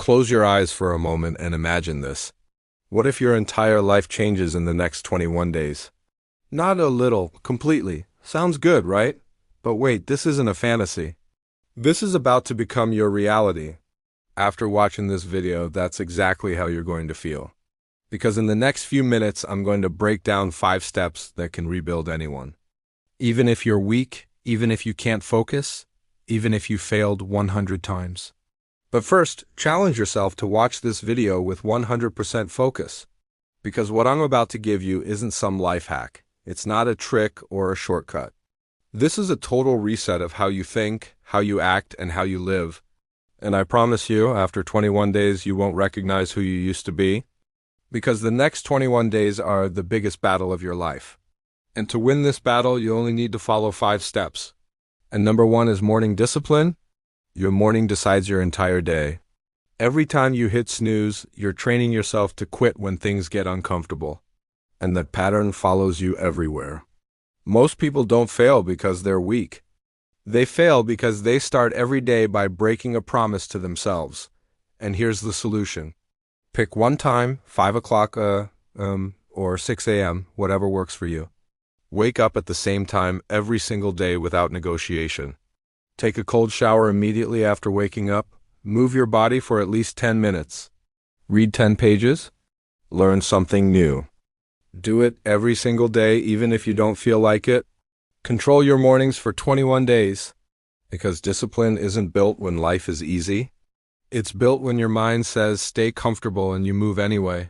Close your eyes for a moment and imagine this. What if your entire life changes in the next 21 days? Not a little, completely. Sounds good, right? But wait, this isn't a fantasy. This is about to become your reality. After watching this video, that's exactly how you're going to feel. Because in the next few minutes, I'm going to break down 5 steps that can rebuild anyone. Even if you're weak, even if you can't focus, even if you failed 100 times. But first, challenge yourself to watch this video with 100% focus. Because what I'm about to give you isn't some life hack. It's not a trick or a shortcut. This is a total reset of how you think, how you act, and how you live. And I promise you, after 21 days, you won't recognize who you used to be. Because the next 21 days are the biggest battle of your life. And to win this battle, you only need to follow 5 steps. And number 1 is morning discipline. Your morning decides your entire day. Every time you hit snooze, you're training yourself to quit when things get uncomfortable. And that pattern follows you everywhere. Most people don't fail because they're weak. They fail because they start every day by breaking a promise to themselves. And here's the solution. Pick one time, 5 o'clock or 6 a.m., whatever works for you. Wake up at the same time every single day without negotiation. Take a cold shower immediately after waking up. Move your body for at least 10 minutes. Read 10 pages. Learn something new. Do it every single day, even if you don't feel like it. Control your mornings for 21 days. Because discipline isn't built when life is easy. It's built when your mind says stay comfortable and you move anyway.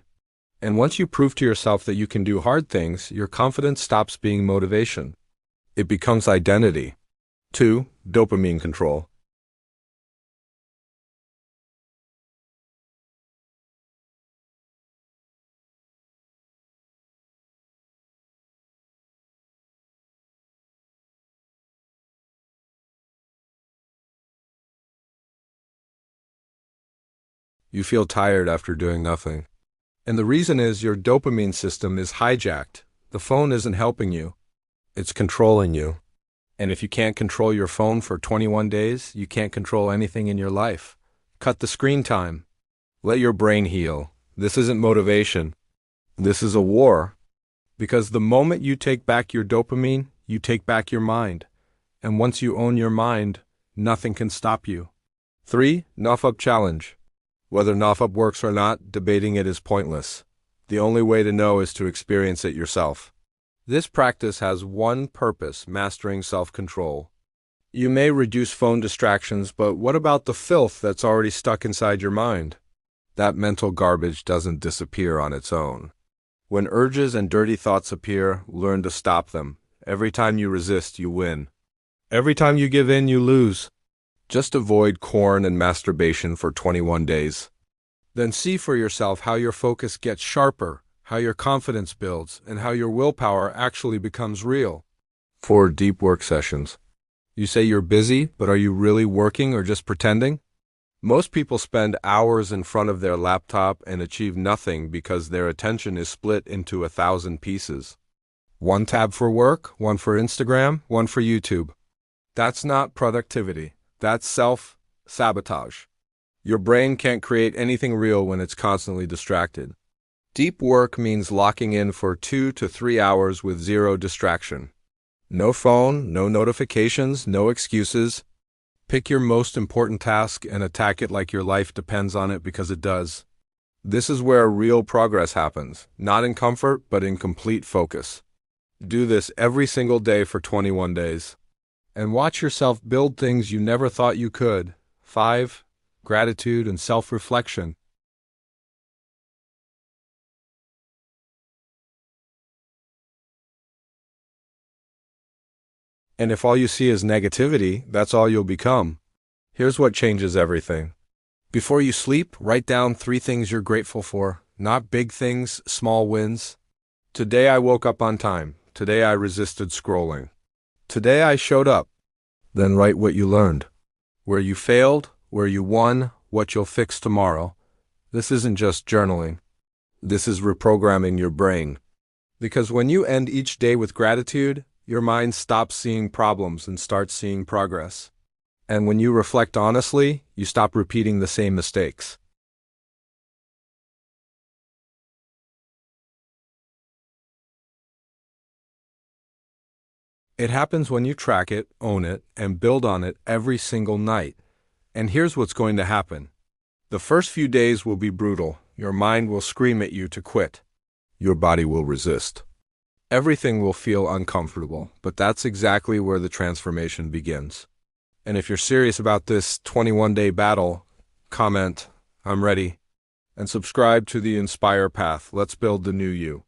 And once you prove to yourself that you can do hard things, your confidence stops being motivation. It becomes identity. 2. Dopamine control. You feel tired after doing nothing. And the reason is your dopamine system is hijacked. The phone isn't helping you. It's controlling you. And if you can't control your phone for 21 days, you can't control anything in your life. Cut the screen time. Let your brain heal. This isn't motivation. This is a war. Because the moment you take back your dopamine, you take back your mind. And once you own your mind, nothing can stop you. 3. NoFap challenge. Whether NoFap works or not, debating it is pointless. The only way to know is to experience it yourself. This practice has one purpose, mastering self-control. You may reduce phone distractions, but what about the filth that's already stuck inside your mind? That mental garbage doesn't disappear on its own. When urges and dirty thoughts appear, learn to stop them. Every time you resist, you win. Every time you give in, you lose. Just avoid corn and masturbation for 21 days. Then see for yourself how your focus gets sharper, how your confidence builds, and how your willpower actually becomes real. 4. Deep work sessions. You say you're busy, but are you really working or just pretending? Most people spend hours in front of their laptop and achieve nothing because their attention is split into 1,000 pieces. One tab for work, one for Instagram, one for YouTube. That's not productivity. That's self-sabotage. Your brain can't create anything real when it's constantly distracted. Deep work means locking in for 2 to 3 hours with zero distraction. No phone, no notifications, no excuses. Pick your most important task and attack it like your life depends on it, because it does. This is where real progress happens, not in comfort, but in complete focus. Do this every single day for 21 days. And watch yourself build things you never thought you could. 5. Gratitude and self-reflection. And if all you see is negativity, that's all you'll become. Here's what changes everything. Before you sleep, write down 3 things you're grateful for. Not big things, small wins. Today I woke up on time. Today I resisted scrolling. Today I showed up. Then write what you learned. Where you failed, where you won, what you'll fix tomorrow. This isn't just journaling. This is reprogramming your brain. Because when you end each day with gratitude, your mind stops seeing problems and starts seeing progress. And when you reflect honestly, you stop repeating the same mistakes. It happens when you track it, own it, and build on it every single night. And here's what's going to happen. The first few days will be brutal. Your mind will scream at you to quit. Your body will resist. Everything will feel uncomfortable, but that's exactly where the transformation begins. And if you're serious about this 21-day battle, comment, "I'm ready," and subscribe to the Inspire Path. Let's build the new you.